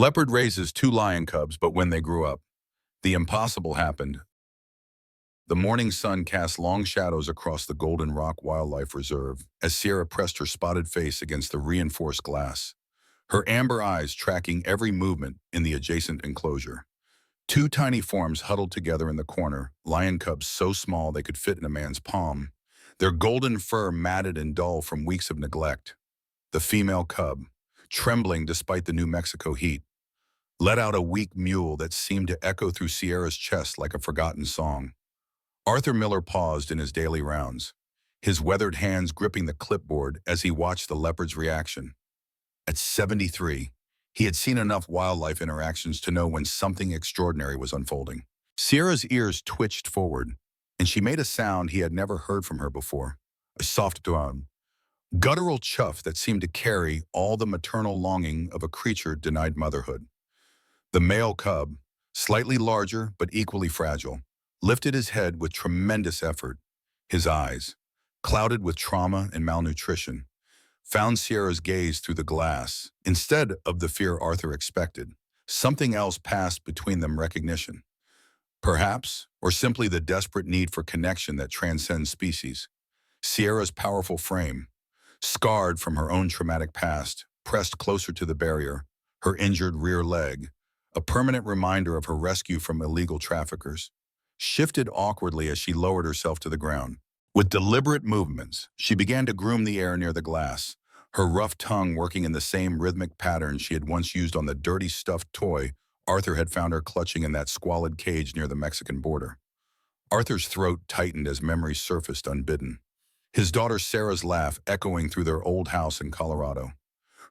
Leopard raises two lion cubs, but when they grew up, the impossible happened. The morning sun cast long shadows across the Golden Rock Wildlife Reserve as Sierra pressed her spotted face against the reinforced glass, her amber eyes tracking every movement in the adjacent enclosure. Two tiny forms huddled together in the corner, lion cubs so small they could fit in a man's palm, their golden fur matted and dull from weeks of neglect. The female cub, trembling despite the New Mexico heat, let out a weak mewl that seemed to echo through Sierra's chest like a forgotten song. Arthur Miller paused in his daily rounds, his weathered hands gripping the clipboard as he watched the leopard's reaction. At 73, he had seen enough wildlife interactions to know when something extraordinary was unfolding. Sierra's ears twitched forward, and she made a sound he had never heard from her before, a soft drone, guttural chuff that seemed to carry all the maternal longing of a creature denied motherhood. The male cub, slightly larger but equally fragile, lifted his head with tremendous effort. His eyes, clouded with trauma and malnutrition, found Sierra's gaze through the glass. Instead of the fear Arthur expected, something else passed between them: recognition. Perhaps, or simply the desperate need for connection that transcends species. Sierra's powerful frame, scarred from her own traumatic past, pressed closer to the barrier, her injured rear leg, a permanent reminder of her rescue from illegal traffickers, shifted awkwardly as she lowered herself to the ground. With deliberate movements, she began to groom the air near the glass, her rough tongue working in the same rhythmic pattern she had once used on the dirty stuffed toy Arthur had found her clutching in that squalid cage near the Mexican border. Arthur's throat tightened as memory surfaced unbidden, his daughter Sarah's laugh echoing through their old house in Colorado,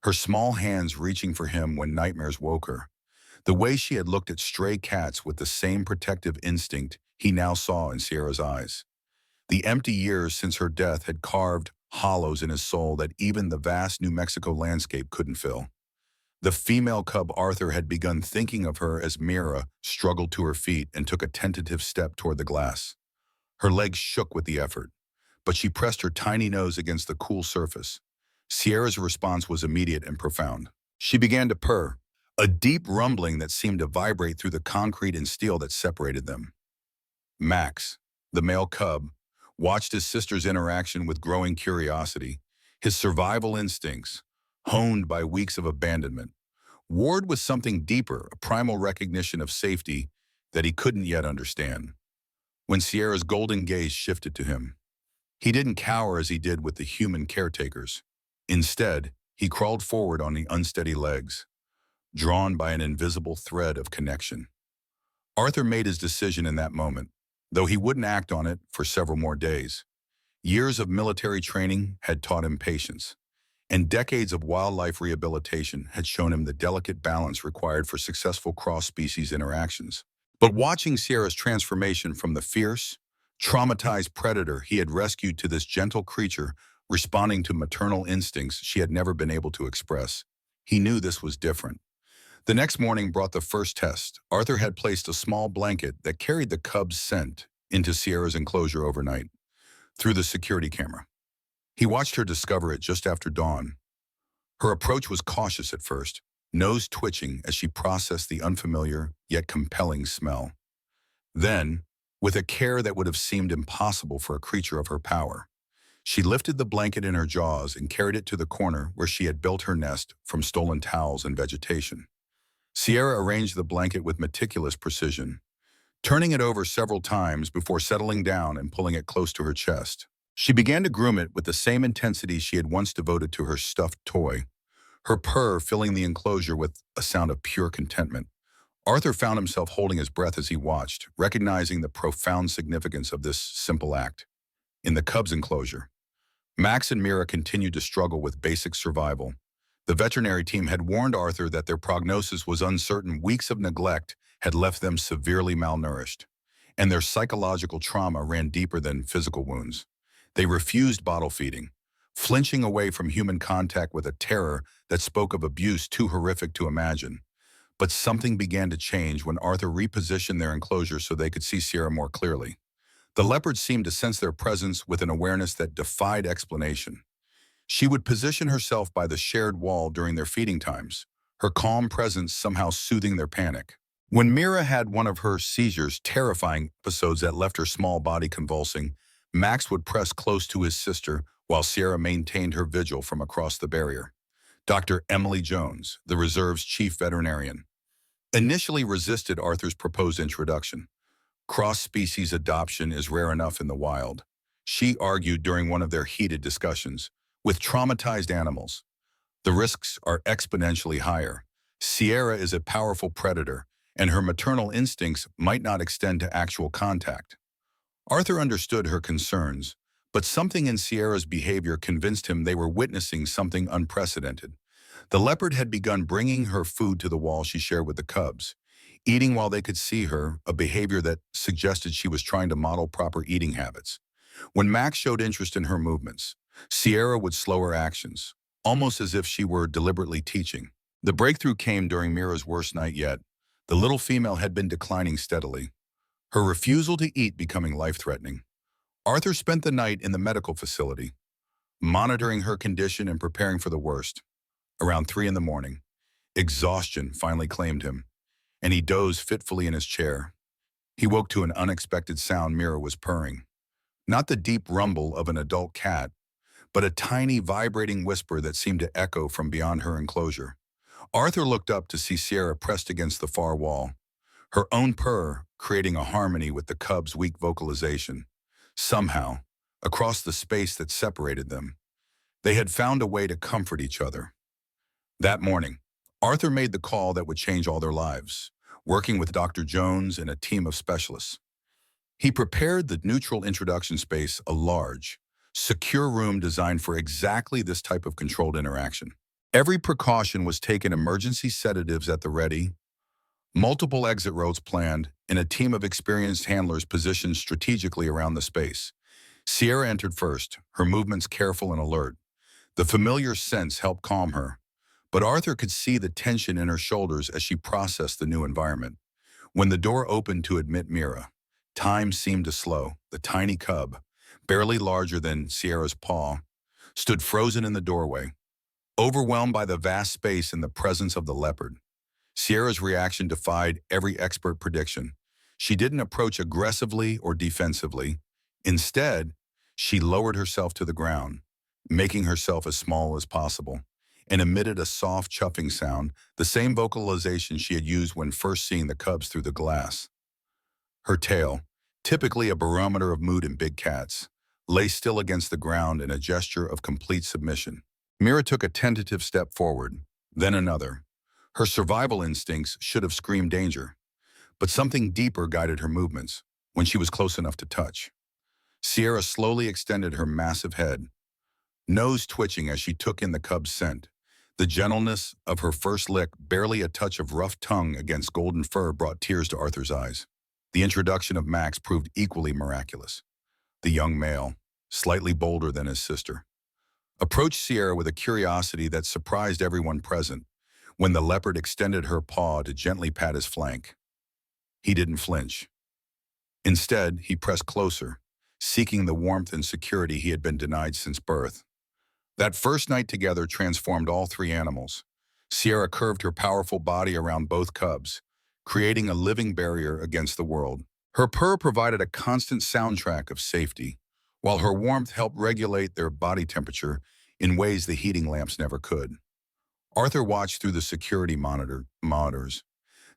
her small hands reaching for him when nightmares woke her. The way she had looked at stray cats with the same protective instinct he now saw in Sierra's eyes. The empty years since her death had carved hollows in his soul that even the vast New Mexico landscape couldn't fill. The female cub Arthur had begun thinking of her as Mira struggled to her feet and took a tentative step toward the glass. Her legs shook with the effort, but she pressed her tiny nose against the cool surface. Sierra's response was immediate and profound. She began to purr, a deep rumbling that seemed to vibrate through the concrete and steel that separated them. Max, the male cub, watched his sister's interaction with growing curiosity, his survival instincts, honed by weeks of abandonment, warred with something deeper, a primal recognition of safety that he couldn't yet understand. When Sierra's golden gaze shifted to him, he didn't cower as he did with the human caretakers. Instead, he crawled forward on the unsteady legs, drawn by an invisible thread of connection. Arthur made his decision in that moment, though he wouldn't act on it for several more days. Years of military training had taught him patience, and decades of wildlife rehabilitation had shown him the delicate balance required for successful cross-species interactions. But watching Sierra's transformation from the fierce, traumatized predator he had rescued to this gentle creature responding to maternal instincts she had never been able to express, he knew this was different. The next morning brought the first test. Arthur had placed a small blanket that carried the cub's scent into Sierra's enclosure overnight, through the security camera. He watched her discover it just after dawn. Her approach was cautious at first, nose twitching as she processed the unfamiliar yet compelling smell. Then, with a care that would have seemed impossible for a creature of her power, she lifted the blanket in her jaws and carried it to the corner where she had built her nest from stolen towels and vegetation. Sierra arranged the blanket with meticulous precision, turning it over several times before settling down and pulling it close to her chest. She began to groom it with the same intensity she had once devoted to her stuffed toy, her purr filling the enclosure with a sound of pure contentment. Arthur found himself holding his breath as he watched, recognizing the profound significance of this simple act. In the cub's enclosure, Max and Mira continued to struggle with basic survival. The veterinary team had warned Arthur that their prognosis was uncertain. Weeks of neglect had left them severely malnourished, and their psychological trauma ran deeper than physical wounds. They refused bottle feeding, flinching away from human contact with a terror that spoke of abuse too horrific to imagine. But something began to change when Arthur repositioned their enclosure so they could see Sierra more clearly. The leopard seemed to sense their presence with an awareness that defied explanation. She would position herself by the shared wall during their feeding times, her calm presence somehow soothing their panic. When Mira had one of her seizures, terrifying episodes that left her small body convulsing, Max would press close to his sister while Sierra maintained her vigil from across the barrier. Dr. Emily Jones, the reserve's chief veterinarian, initially resisted Arthur's proposed introduction. Cross-species adoption is rare enough in the wild, she argued during one of their heated discussions. With traumatized animals, the risks are exponentially higher. Sierra is a powerful predator, and her maternal instincts might not extend to actual contact. Arthur understood her concerns, but something in Sierra's behavior convinced him they were witnessing something unprecedented. The leopard had begun bringing her food to the wall she shared with the cubs, eating while they could see her, a behavior that suggested she was trying to model proper eating habits. When Max showed interest in her movements, Sierra would slow her actions, almost as if she were deliberately teaching. The breakthrough came during Mira's worst night yet. The little female had been declining steadily, her refusal to eat becoming life-threatening. Arthur spent the night in the medical facility, monitoring her condition and preparing for the worst. Around 3 in the morning, exhaustion finally claimed him, and he dozed fitfully in his chair. He woke to an unexpected sound. Mira was purring. Not the deep rumble of an adult cat, but a tiny vibrating whisper that seemed to echo from beyond her enclosure. Arthur looked up to see Sierra pressed against the far wall, her own purr creating a harmony with the cub's weak vocalization. Somehow, across the space that separated them, they had found a way to comfort each other. That morning, Arthur made the call that would change all their lives, working with Dr. Jones and a team of specialists. He prepared the neutral introduction space, a large, secure room designed for exactly this type of controlled interaction. Every precaution was taken, emergency sedatives at the ready, multiple exit routes planned, and a team of experienced handlers positioned strategically around the space. Sierra entered first, her movements careful and alert. The familiar sense helped calm her, but Arthur could see the tension in her shoulders as she processed the new environment. When the door opened to admit Mira, time seemed to slow. The tiny cub, barely larger than Sierra's paw, stood frozen in the doorway, overwhelmed by the vast space and the presence of the leopard. Sierra's reaction defied every expert prediction. She didn't approach aggressively or defensively. Instead, she lowered herself to the ground, making herself as small as possible, and emitted a soft chuffing sound, the same vocalization she had used when first seeing the cubs through the glass. Her tail, typically a barometer of mood in big cats, lay still against the ground in a gesture of complete submission. Mira took a tentative step forward, then another. Her survival instincts should have screamed danger, but something deeper guided her movements when she was close enough to touch. Sierra slowly extended her massive head, nose twitching as she took in the cub's scent. The gentleness of her first lick, barely a touch of rough tongue against golden fur, brought tears to Arthur's eyes. The introduction of Max proved equally miraculous. The young male, slightly bolder than his sister, approached Sierra with a curiosity that surprised everyone present. When the leopard extended her paw to gently pat his flank, he didn't flinch. Instead, he pressed closer, seeking the warmth and security he had been denied since birth. That first night together transformed all three animals. Sierra curved her powerful body around both cubs, creating a living barrier against the world. Her purr provided a constant soundtrack of safety, while her warmth helped regulate their body temperature in ways the heating lamps never could. Arthur watched through the security monitors,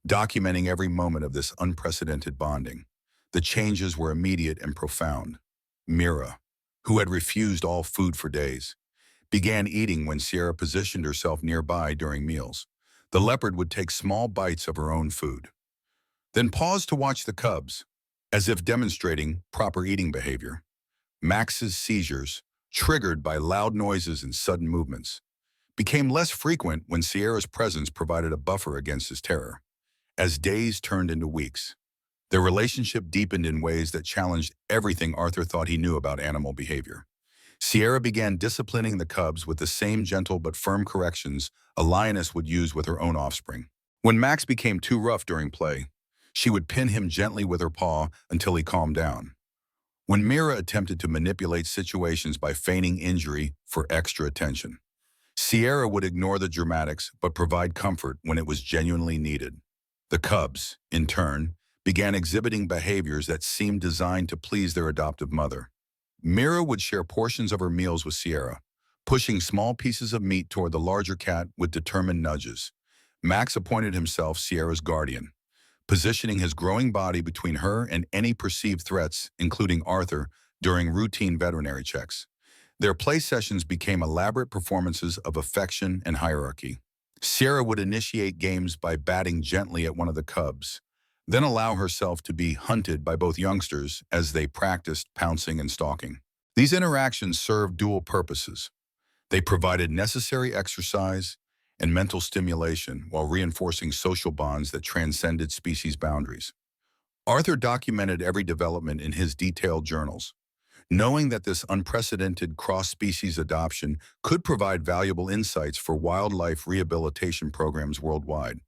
documenting every moment of this unprecedented bonding. The changes were immediate and profound. Mira, who had refused all food for days, began eating when Sierra positioned herself nearby during meals. The leopard would take small bites of her own food, then pause to watch the cubs, as if demonstrating proper eating behavior. Max's seizures, triggered by loud noises and sudden movements, became less frequent when Sierra's presence provided a buffer against his terror. As days turned into weeks, their relationship deepened in ways that challenged everything Arthur thought he knew about animal behavior. Sierra began disciplining the cubs with the same gentle but firm corrections a lioness would use with her own offspring. When Max became too rough during play, she would pin him gently with her paw until he calmed down. When Mira attempted to manipulate situations by feigning injury for extra attention, Sierra would ignore the dramatics but provide comfort when it was genuinely needed. The cubs, in turn, began exhibiting behaviors that seemed designed to please their adoptive mother. Mira would share portions of her meals with Sierra, pushing small pieces of meat toward the larger cat with determined nudges. Max appointed himself Sierra's guardian, positioning his growing body between her and any perceived threats, including Arthur, during routine veterinary checks. Their play sessions became elaborate performances of affection and hierarchy. Sierra would initiate games by batting gently at one of the cubs, then allow herself to be hunted by both youngsters as they practiced pouncing and stalking. These interactions served dual purposes. They provided necessary exercise and mental stimulation while reinforcing social bonds that transcended species boundaries. Arthur documented every development in his detailed journals, knowing that this unprecedented cross-species adoption could provide valuable insights for wildlife rehabilitation programs worldwide.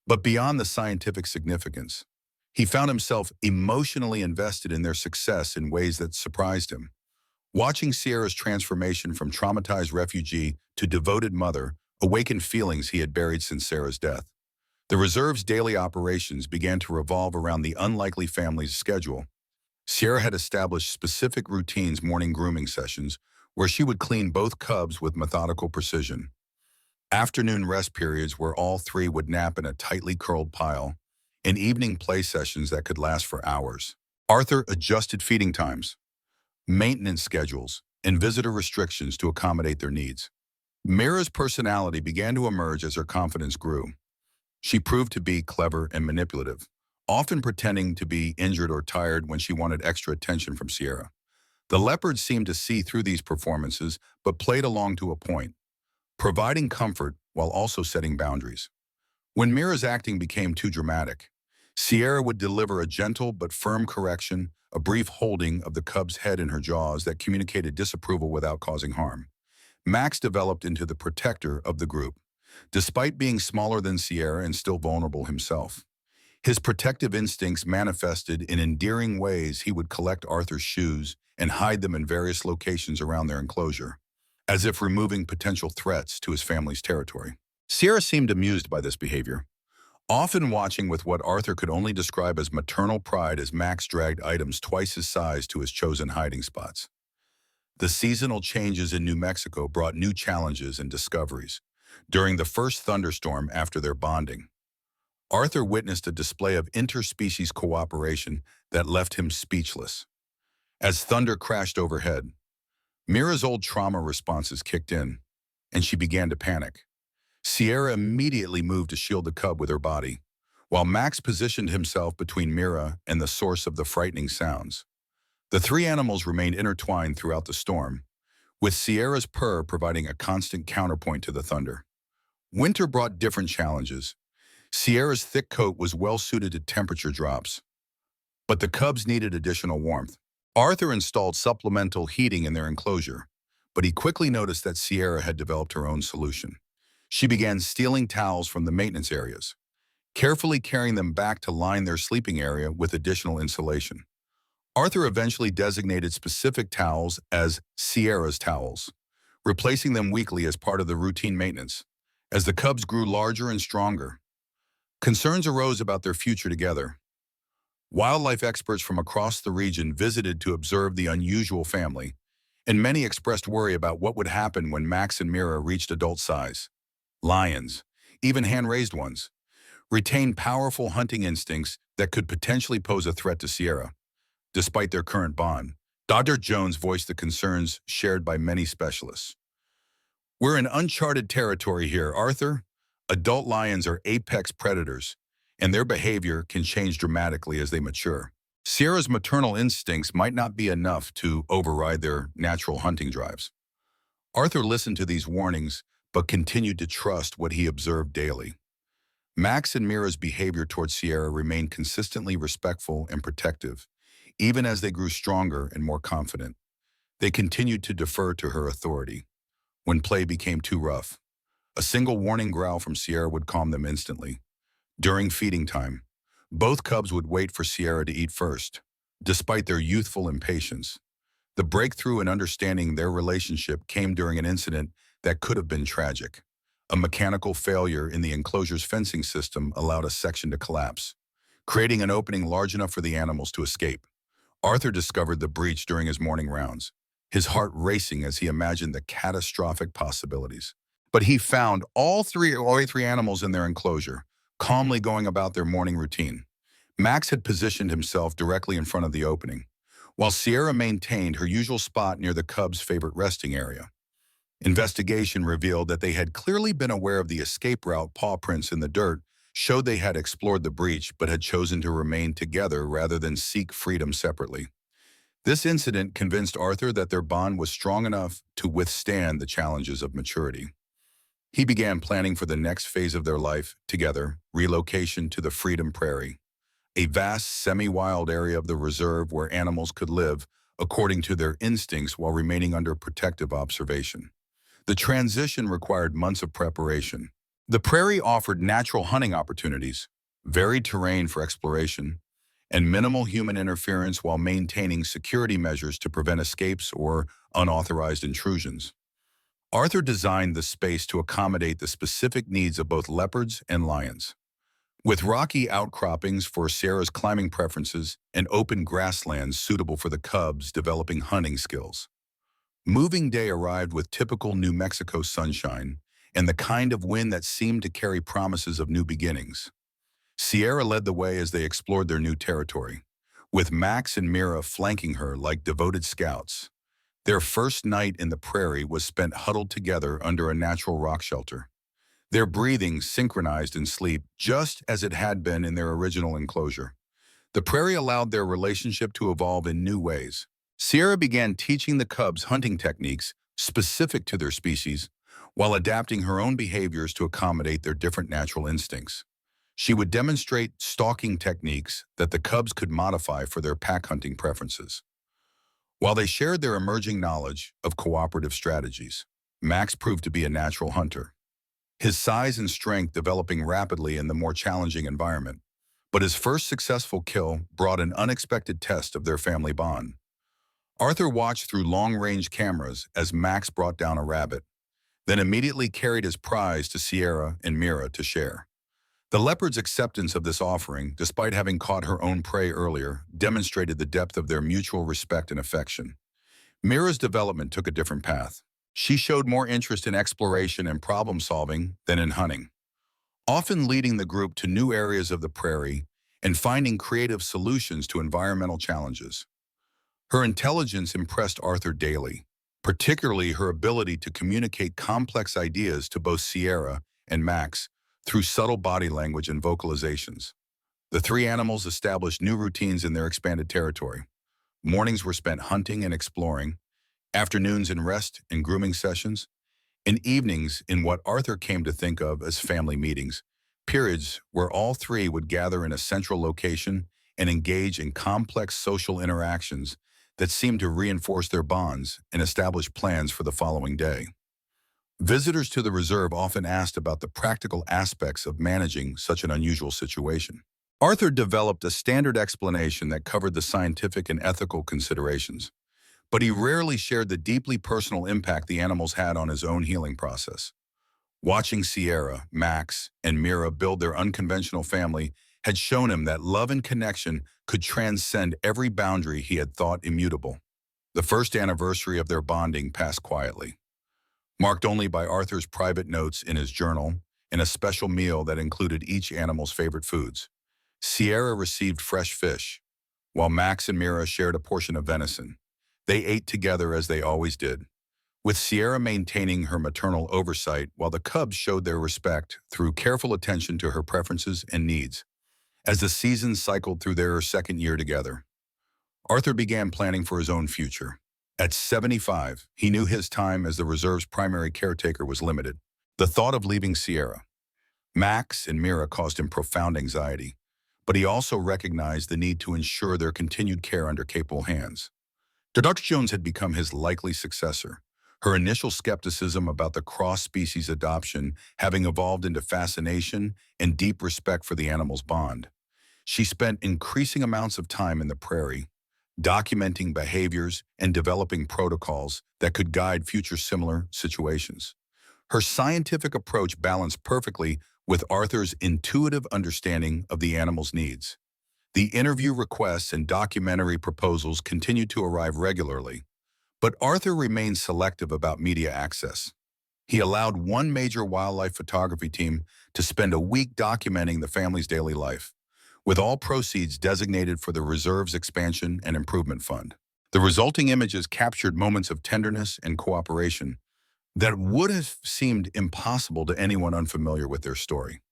But beyond the scientific significance, he found himself emotionally invested in their success in ways that surprised him. Watching Sierra's transformation from traumatized refugee to devoted mother awakened feelings he had buried since Sarah's death. The reserve's daily operations began to revolve around the unlikely family's schedule. Sierra had established specific routines, morning grooming sessions, where she would clean both cubs with methodical precision. Afternoon rest periods where all three would nap in a tightly curled pile, and evening play sessions that could last for hours. Arthur adjusted feeding times, maintenance schedules, and visitor restrictions to accommodate their needs. Mira's personality began to emerge as her confidence grew. She proved to be clever and manipulative, often pretending to be injured or tired when she wanted extra attention from Sierra. The Leopard seemed to see through these performances, but played along to a point, providing comfort while also setting boundaries. When Mira's acting became too dramatic, Sierra would deliver a gentle but firm correction, a brief holding of the cub's head in her jaws that communicated disapproval without causing harm. Max developed into the protector of the group, despite being smaller than Sierra and still vulnerable himself. His protective instincts manifested in endearing ways. He would collect Arthur's shoes and hide them in various locations around their enclosure, as if removing potential threats to his family's territory. Sierra seemed amused by this behavior, often watching with what Arthur could only describe as maternal pride as Max dragged items twice his size to his chosen hiding spots. The seasonal changes in New Mexico brought new challenges and discoveries. During the first thunderstorm after their bonding, Arthur witnessed a display of interspecies cooperation that left him speechless. As thunder crashed overhead, Mira's old trauma responses kicked in, and she began to panic. Sierra immediately moved to shield the cub with her body, while Max positioned himself between Mira and the source of the frightening sounds. The three animals remained intertwined throughout the storm, with Sierra's purr providing a constant counterpoint to the thunder. Winter brought different challenges. Sierra's thick coat was well suited to temperature drops, but the cubs needed additional warmth. Arthur installed supplemental heating in their enclosure, but he quickly noticed that Sierra had developed her own solution. She began stealing towels from the maintenance areas, carefully carrying them back to line their sleeping area with additional insulation. Arthur eventually designated specific towels as Sierra's towels, replacing them weekly as part of the routine maintenance. As the cubs grew larger and stronger, concerns arose about their future together. Wildlife experts from across the region visited to observe the unusual family, and many expressed worry about what would happen when Max and Mira reached adult size. Lions, even hand-raised ones, retained powerful hunting instincts that could potentially pose a threat to Sierra. Despite their current bond, Dr. Jones voiced the concerns shared by many specialists. "We're in uncharted territory here, Arthur. Adult lions are apex predators, and their behavior can change dramatically as they mature. Sierra's maternal instincts might not be enough to override their natural hunting drives." Arthur listened to these warnings, but continued to trust what he observed daily. Max and Mira's behavior towards Sierra remained consistently respectful and protective, even as they grew stronger and more confident. They continued to defer to her authority. When play became too rough, a single warning growl from Sierra would calm them instantly. During feeding time, both cubs would wait for Sierra to eat first, despite their youthful impatience. The breakthrough in understanding their relationship came during an incident that could have been tragic. A mechanical failure in the enclosure's fencing system allowed a section to collapse, creating an opening large enough for the animals to escape. Arthur discovered the breach during his morning rounds, his heart racing as he imagined the catastrophic possibilities. But he found all three animals in their enclosure, calmly going about their morning routine. Max had positioned himself directly in front of the opening, while Sierra maintained her usual spot near the cubs' favorite resting area. Investigation revealed that they had clearly been aware of the escape route. Paw prints in the dirt showed they had explored the breach but had chosen to remain together rather than seek freedom separately. This incident convinced Arthur that their bond was strong enough to withstand the challenges of maturity. He began planning for the next phase of their life together, relocation to the Freedom Prairie, a vast semi-wild area of the reserve where animals could live according to their instincts while remaining under protective observation. The transition required months of preparation. The prairie offered natural hunting opportunities, varied terrain for exploration, and minimal human interference while maintaining security measures to prevent escapes or unauthorized intrusions. Arthur designed the space to accommodate the specific needs of both leopards and lions. With rocky outcroppings for Sierra's climbing preferences and open grasslands suitable for the cubs developing hunting skills. Moving day arrived with typical New Mexico sunshine and the kind of wind that seemed to carry promises of new beginnings. Sierra led the way as they explored their new territory, with Max and Mira flanking her like devoted scouts. Their first night in the prairie was spent huddled together under a natural rock shelter, their breathing synchronized in sleep just as it had been in their original enclosure. The prairie allowed their relationship to evolve in new ways. Sierra began teaching the cubs hunting techniques specific to their species, while adapting her own behaviors to accommodate their different natural instincts. She would demonstrate stalking techniques that the cubs could modify for their pack hunting preferences. While they shared their emerging knowledge of cooperative strategies, Max proved to be a natural hunter, his size and strength developing rapidly in the more challenging environment. But his first successful kill brought an unexpected test of their family bond. Arthur watched through long-range cameras as Max brought down a rabbit, then immediately carried his prize to Sierra and Mira to share. The leopard's acceptance of this offering, despite having caught her own prey earlier, demonstrated the depth of their mutual respect and affection. Mira's development took a different path. She showed more interest in exploration and problem-solving than in hunting, often leading the group to new areas of the prairie and finding creative solutions to environmental challenges. Her intelligence impressed Arthur daily, particularly her ability to communicate complex ideas to both Sierra and Max through subtle body language and vocalizations. The three animals established new routines in their expanded territory. Mornings were spent hunting and exploring, afternoons in rest and grooming sessions, and evenings in what Arthur came to think of as family meetings, periods where all three would gather in a central location and engage in complex social interactions that seemed to reinforce their bonds and establish plans for the following day. Visitors to the reserve often asked about the practical aspects of managing such an unusual situation. Arthur developed a standard explanation that covered the scientific and ethical considerations, but he rarely shared the deeply personal impact the animals had on his own healing process. Watching Sierra, Max, and Mira build their unconventional family had shown him that love and connection could transcend every boundary he had thought immutable. The first anniversary of their bonding passed quietly, marked only by Arthur's private notes in his journal and a special meal that included each animal's favorite foods. Sierra received fresh fish, while Max and Mira shared a portion of venison. They ate together as they always did, with Sierra maintaining her maternal oversight while the cubs showed their respect through careful attention to her preferences and needs. As the seasons cycled through their second year together, Arthur began planning for his own future. At 75, he knew his time as the reserve's primary caretaker was limited. The thought of leaving Sierra, Max, and Mira caused him profound anxiety, but he also recognized the need to ensure their continued care under capable hands. Dr. Jones had become his likely successor, her initial skepticism about the cross-species adoption having evolved into fascination and deep respect for the animal's bond. She spent increasing amounts of time in the prairie, documenting behaviors and developing protocols that could guide future similar situations. Her scientific approach balanced perfectly with Arthur's intuitive understanding of the animal's needs. The interview requests and documentary proposals continued to arrive regularly, but Arthur remained selective about media access. He allowed one major wildlife photography team to spend a week documenting the family's daily life, with all proceeds designated for the reserve's expansion and improvement fund. The resulting images captured moments of tenderness and cooperation that would have seemed impossible to anyone unfamiliar with their story.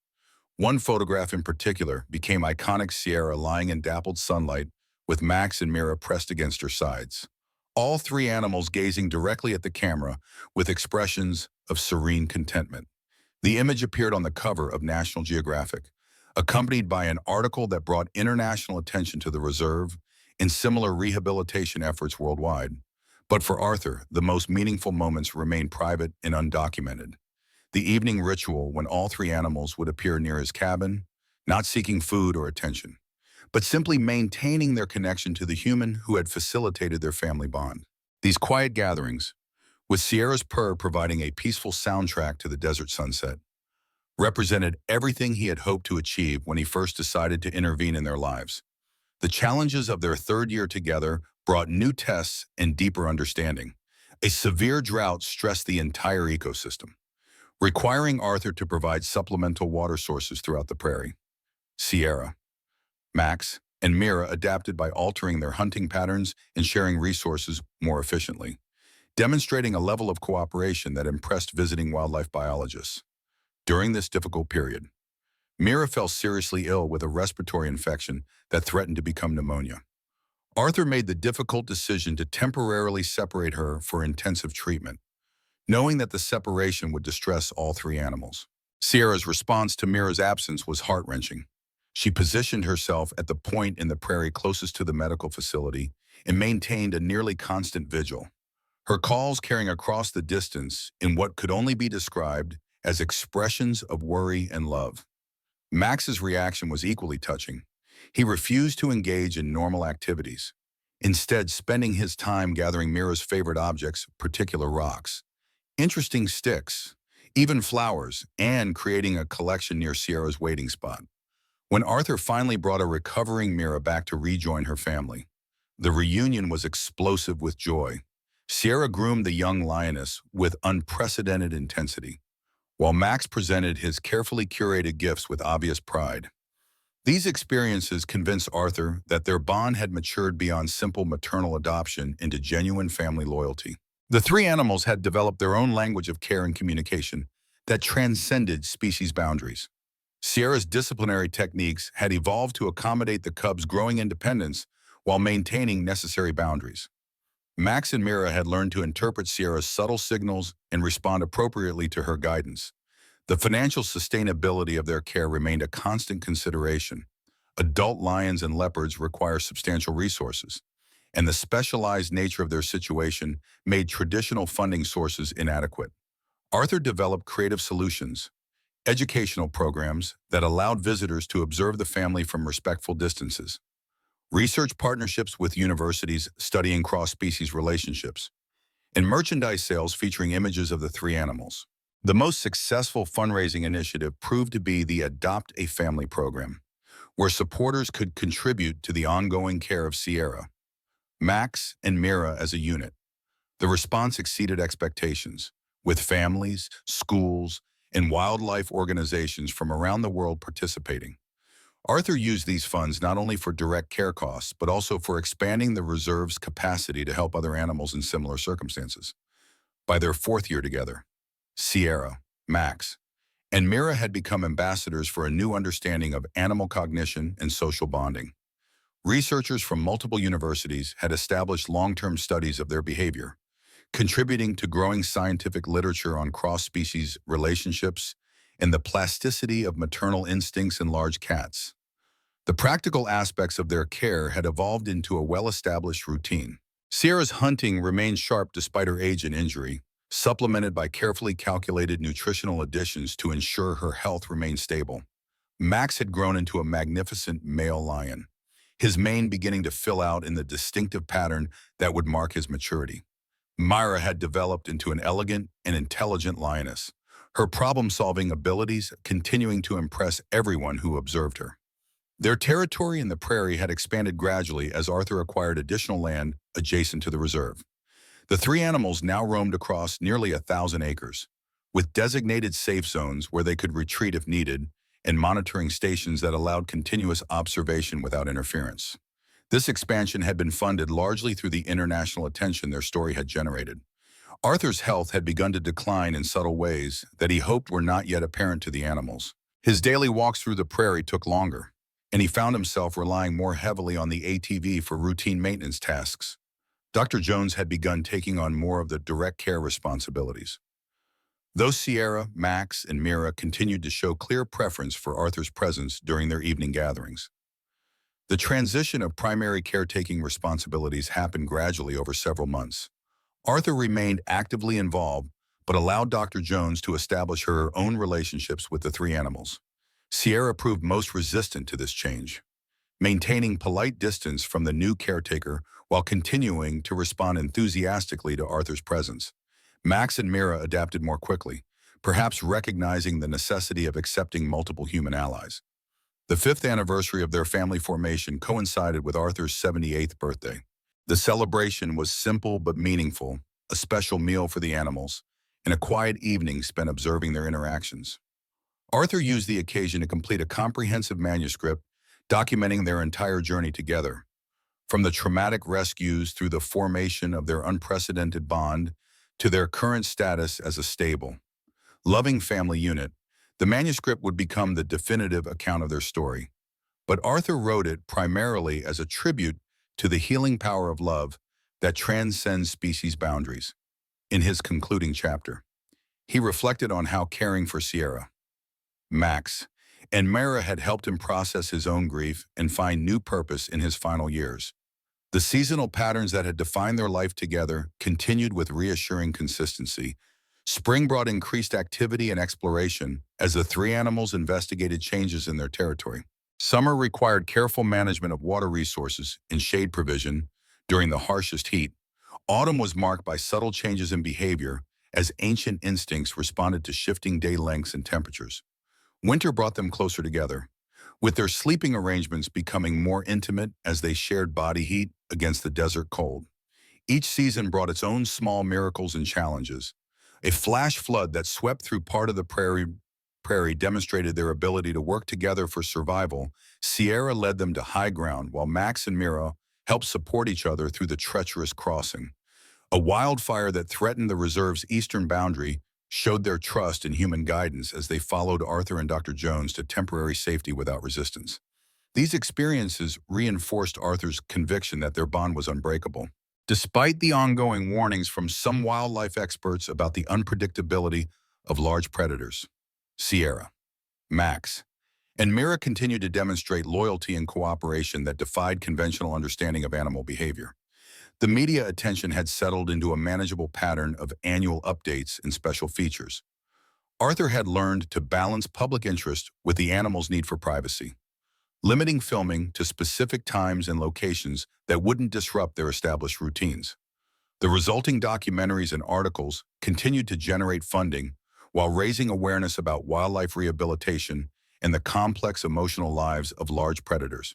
One photograph in particular became iconic: Sierra lying in dappled sunlight with Max and Mira pressed against her sides. All three animals gazing directly at the camera with expressions of serene contentment. The image appeared on the cover of National Geographic, accompanied by an article that brought international attention to the reserve and similar rehabilitation efforts worldwide. But for Arthur, the most meaningful moments remained private and undocumented. The evening ritual when all three animals would appear near his cabin, not seeking food or attention, but simply maintaining their connection to the human who had facilitated their family bond. These quiet gatherings, with Sierra's purr providing a peaceful soundtrack to the desert sunset, represented everything he had hoped to achieve when he first decided to intervene in their lives. The challenges of their third year together brought new tests and deeper understanding. A severe drought stressed the entire ecosystem, requiring Arthur to provide supplemental water sources throughout the prairie. Sierra, Max, and Mira adapted by altering their hunting patterns and sharing resources more efficiently, demonstrating a level of cooperation that impressed visiting wildlife biologists. During this difficult period, Mira fell seriously ill with a respiratory infection that threatened to become pneumonia. Arthur made the difficult decision to temporarily separate her for intensive treatment, knowing that the separation would distress all three animals. Sierra's response to Mira's absence was heart-wrenching. She positioned herself at the point in the prairie closest to the medical facility and maintained a nearly constant vigil, her calls carrying across the distance in what could only be described as expressions of worry and love. Max's reaction was equally touching. He refused to engage in normal activities, instead spending his time gathering Mira's favorite objects, particular rocks, interesting sticks, even flowers, and creating a collection near Sierra's waiting spot. When Arthur finally brought a recovering Mira back to rejoin her family, the reunion was explosive with joy. Sierra groomed the young lioness with unprecedented intensity, while Max presented his carefully curated gifts with obvious pride. These experiences convinced Arthur that their bond had matured beyond simple maternal adoption into genuine family loyalty. The three animals had developed their own language of care and communication that transcended species boundaries. Sierra's disciplinary techniques had evolved to accommodate the cubs' growing independence while maintaining necessary boundaries. Max and Mira had learned to interpret Sierra's subtle signals and respond appropriately to her guidance. The financial sustainability of their care remained a constant consideration. Adult lions and leopards require substantial resources, and the specialized nature of their situation made traditional funding sources inadequate. Arthur developed creative solutions, educational programs that allowed visitors to observe the family from respectful distances, research partnerships with universities studying cross-species relationships, and merchandise sales featuring images of the three animals. The most successful fundraising initiative proved to be the Adopt a Family program, where supporters could contribute to the ongoing care of Sierra, Max, and Mira as a unit. The response exceeded expectations, with families, schools, and wildlife organizations from around the world participating. Arthur used these funds not only for direct care costs, but also for expanding the reserve's capacity to help other animals in similar circumstances. By their fourth year together, Sierra, Max, and Mira had become ambassadors for a new understanding of animal cognition and social bonding. Researchers from multiple universities had established long-term studies of their behavior, contributing to growing scientific literature on cross-species relationships and the plasticity of maternal instincts in large cats. The practical aspects of their care had evolved into a well-established routine. Sierra's hunting remained sharp despite her age and injury, supplemented by carefully calculated nutritional additions to ensure her health remained stable. Max had grown into a magnificent male lion, his mane beginning to fill out in the distinctive pattern that would mark his maturity. Myra had developed into an elegant and intelligent lioness, her problem-solving abilities continuing to impress everyone who observed her. Their territory in the prairie had expanded gradually as Arthur acquired additional land adjacent to the reserve. The three animals now roamed across nearly 1,000 acres, with designated safe zones where they could retreat if needed and monitoring stations that allowed continuous observation without interference. This expansion had been funded largely through the international attention their story had generated. Arthur's health had begun to decline in subtle ways that he hoped were not yet apparent to the animals. His daily walks through the prairie took longer, and he found himself relying more heavily on the ATV for routine maintenance tasks. Dr. Jones had begun taking on more of the direct care responsibilities. Though Sierra, Max, and Mira continued to show clear preference for Arthur's presence during their evening gatherings. The transition of primary caretaking responsibilities happened gradually over several months. Arthur remained actively involved, but allowed Dr. Jones to establish her own relationships with the three animals. Sierra proved most resistant to this change, maintaining polite distance from the new caretaker while continuing to respond enthusiastically to Arthur's presence. Max and Mira adapted more quickly, perhaps recognizing the necessity of accepting multiple human allies. The 5th anniversary of their family formation coincided with Arthur's 78th birthday. The celebration was simple but meaningful, a special meal for the animals, and a quiet evening spent observing their interactions. Arthur used the occasion to complete a comprehensive manuscript documenting their entire journey together, from the traumatic rescues through the formation of their unprecedented bond to their current status as a stable, loving family unit. The manuscript would become the definitive account of their story. But Arthur wrote it primarily as a tribute to the healing power of love that transcends species boundaries. In his concluding chapter, he reflected on how caring for Sierra, Max, and Mara had helped him process his own grief and find new purpose in his final years. The seasonal patterns that had defined their life together continued with reassuring consistency. Spring brought increased activity and exploration as the three animals investigated changes in their territory. Summer required careful management of water resources and shade provision during the harshest heat. Autumn was marked by subtle changes in behavior as ancient instincts responded to shifting day lengths and temperatures. Winter brought them closer together, with their sleeping arrangements becoming more intimate as they shared body heat against the desert cold. Each season brought its own small miracles and challenges. A flash flood that swept through part of the prairie demonstrated their ability to work together for survival. Sierra led them to high ground, while Max and Mira helped support each other through the treacherous crossing. A wildfire that threatened the reserve's eastern boundary showed their trust in human guidance as they followed Arthur and Dr. Jones to temporary safety without resistance. These experiences reinforced Arthur's conviction that their bond was unbreakable. Despite the ongoing warnings from some wildlife experts about the unpredictability of large predators, Sierra, Max, and Mira continued to demonstrate loyalty and cooperation that defied conventional understanding of animal behavior. The media attention had settled into a manageable pattern of annual updates and special features. Arthur had learned to balance public interest with the animals' need for privacy, limiting filming to specific times and locations that wouldn't disrupt their established routines. The resulting documentaries and articles continued to generate funding while raising awareness about wildlife rehabilitation and the complex emotional lives of large predators.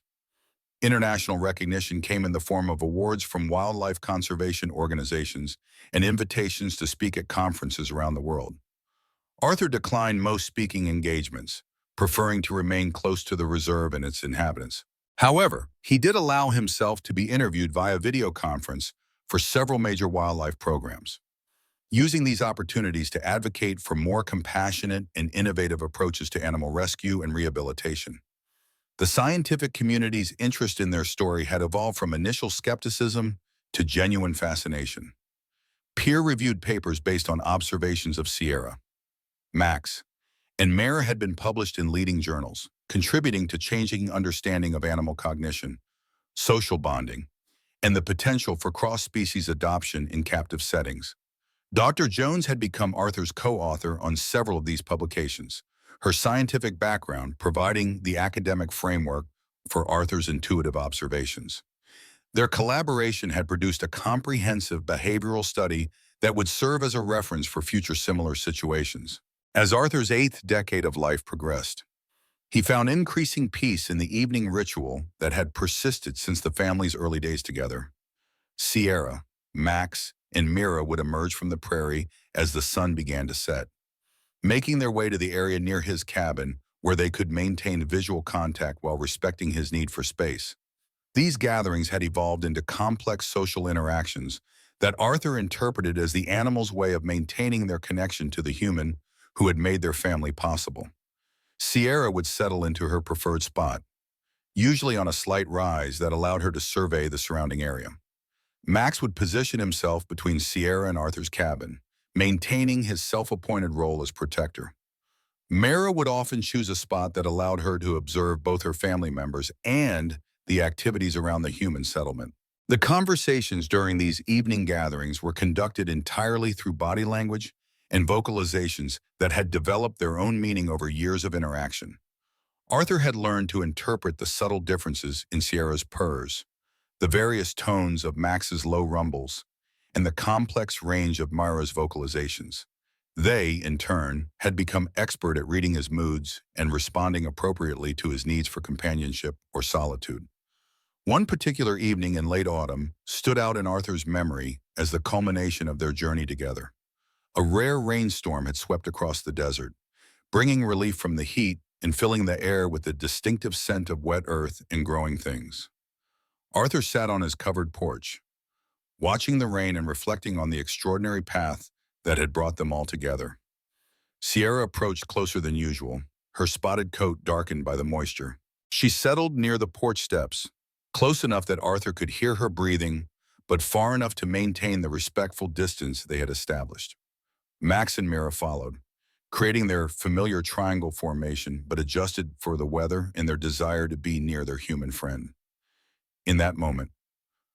International recognition came in the form of awards from wildlife conservation organizations and invitations to speak at conferences around the world. Arthur declined most speaking engagements, preferring to remain close to the reserve and its inhabitants. However, he did allow himself to be interviewed via video conference for several major wildlife programs, using these opportunities to advocate for more compassionate and innovative approaches to animal rescue and rehabilitation. The scientific community's interest in their story had evolved from initial skepticism to genuine fascination. Peer-reviewed papers based on observations of Sierra, Max, and Mare had been published in leading journals, contributing to changing understanding of animal cognition, social bonding, and the potential for cross-species adoption in captive settings. Dr. Jones had become Arthur's co-author on several of these publications, her scientific background providing the academic framework for Arthur's intuitive observations. Their collaboration had produced a comprehensive behavioral study that would serve as a reference for future similar situations. As Arthur's eighth decade of life progressed, he found increasing peace in the evening ritual that had persisted since the family's early days together. Sierra, Max, and Mira would emerge from the prairie as the sun began to set, making their way to the area near his cabin where they could maintain visual contact while respecting his need for space. These gatherings had evolved into complex social interactions that Arthur interpreted as the animals' way of maintaining their connection to the human who had made their family possible. Sierra would settle into her preferred spot, usually on a slight rise that allowed her to survey the surrounding area. Max would position himself between Sierra and Arthur's cabin, maintaining his self-appointed role as protector. Mara would often choose a spot that allowed her to observe both her family members and the activities around the human settlement. The conversations during these evening gatherings were conducted entirely through body language and vocalizations that had developed their own meaning over years of interaction. Arthur had learned to interpret the subtle differences in Sierra's purrs, the various tones of Max's low rumbles, and the complex range of Myra's vocalizations. They, in turn, had become expert at reading his moods and responding appropriately to his needs for companionship or solitude. One particular evening in late autumn stood out in Arthur's memory as the culmination of their journey together. A rare rainstorm had swept across the desert, bringing relief from the heat and filling the air with the distinctive scent of wet earth and growing things. Arthur sat on his covered porch, watching the rain and reflecting on the extraordinary path that had brought them all together. Sierra approached closer than usual, her spotted coat darkened by the moisture. She settled near the porch steps, close enough that Arthur could hear her breathing, but far enough to maintain the respectful distance they had established. Max and Mira followed, creating their familiar triangle formation but adjusted for the weather and their desire to be near their human friend. In that moment,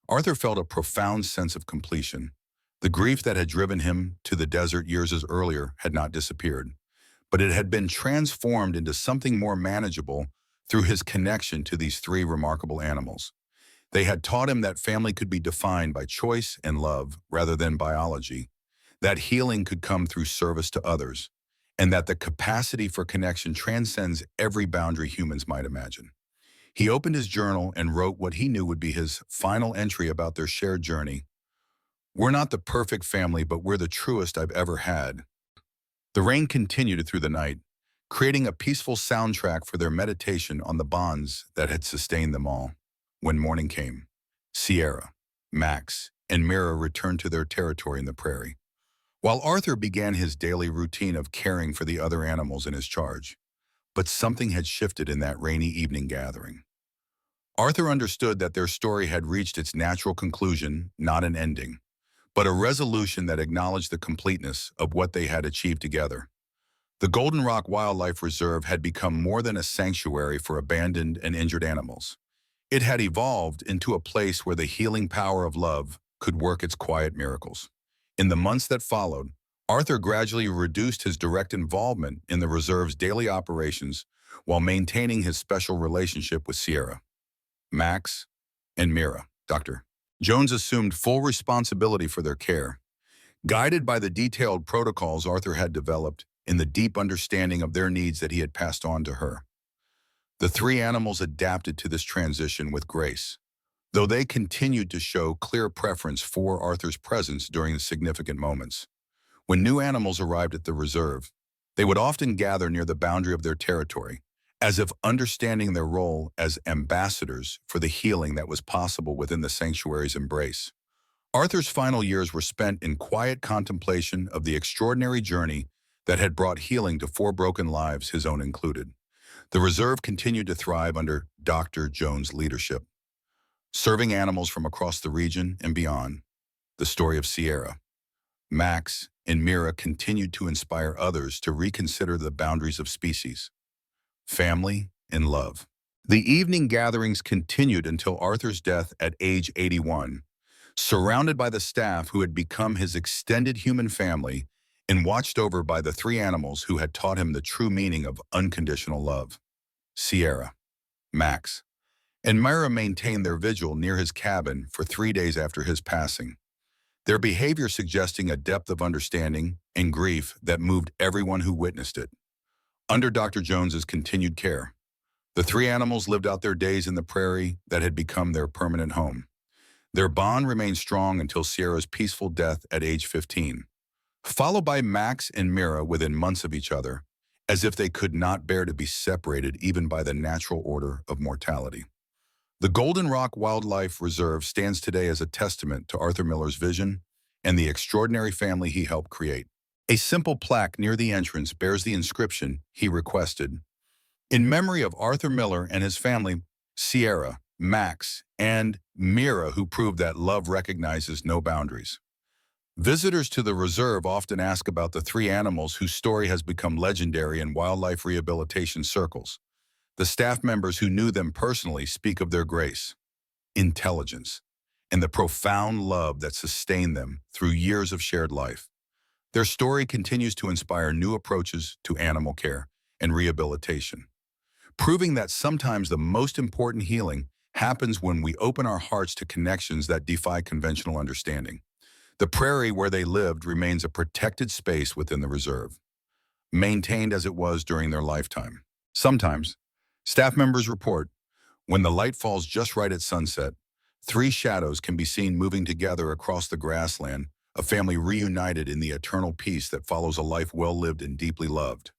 Arthur felt a profound sense of completion. The grief that had driven him to the desert years earlier had not disappeared, but it had been transformed into something more manageable through his connection to these three remarkable animals. They had taught him that family could be defined by choice and love rather than biology, that healing could come through service to others, and that the capacity for connection transcends every boundary humans might imagine. He opened his journal and wrote what he knew would be his final entry about their shared journey. "We're not the perfect family, but we're the truest I've ever had." The rain continued through the night, creating a peaceful soundtrack for their meditation on the bonds that had sustained them all. When morning came, Sierra, Max, and Mira returned to their territory in the prairie, while Arthur began his daily routine of caring for the other animals in his charge. But something had shifted in that rainy evening gathering. Arthur understood that their story had reached its natural conclusion, not an ending, but a resolution that acknowledged the completeness of what they had achieved together. The Golden Rock Wildlife Reserve had become more than a sanctuary for abandoned and injured animals. It had evolved into a place where the healing power of love could work its quiet miracles. In the months that followed, Arthur gradually reduced his direct involvement in the reserve's daily operations while maintaining his special relationship with Sierra, Max, and Mira. Dr. Jones assumed full responsibility for their care, guided by the detailed protocols Arthur had developed in the deep understanding of their needs that he had passed on to her. The three animals adapted to this transition with grace, though they continued to show clear preference for Arthur's presence during the significant moments. When new animals arrived at the reserve, they would often gather near the boundary of their territory, as if understanding their role as ambassadors for the healing that was possible within the sanctuary's embrace. Arthur's final years were spent in quiet contemplation of the extraordinary journey that had brought healing to four broken lives, his own included. The reserve continued to thrive under Dr. Jones' leadership, serving animals from across the region and beyond. The story of Sierra, Max, and Mira continued to inspire others to reconsider the boundaries of species, family, and love. The evening gatherings continued until Arthur's death at age 81, surrounded by the staff who had become his extended human family and watched over by the three animals who had taught him the true meaning of unconditional love. Sierra, Max, and Myra maintained their vigil near his cabin for 3 days after his passing. their behavior suggesting a depth of understanding and grief that moved everyone who witnessed it. Under Dr. Jones's continued care, the three animals lived out their days in the prairie that had become their permanent home. Their bond remained strong until Sierra's peaceful death at age 15, followed by Max and Mira within months of each other, as if they could not bear to be separated even by the natural order of mortality. The Golden Rock Wildlife Reserve stands today as a testament to Arthur Miller's vision and the extraordinary family he helped create. A simple plaque near the entrance bears the inscription he requested. In memory of Arthur Miller and his family, Sierra, Max, and Mira, who proved that love recognizes no boundaries. Visitors to the reserve often ask about the three animals whose story has become legendary in wildlife rehabilitation circles. The staff members who knew them personally speak of their grace, intelligence, and the profound love that sustained them through years of shared life. Their story continues to inspire new approaches to animal care and rehabilitation, proving that sometimes the most important healing happens when we open our hearts to connections that defy conventional understanding. The prairie where they lived remains a protected space within the reserve, maintained as it was during their lifetime. Sometimes, staff members report, when the light falls just right at sunset, three shadows can be seen moving together across the grassland, a family reunited in the eternal peace that follows a life well lived and deeply loved.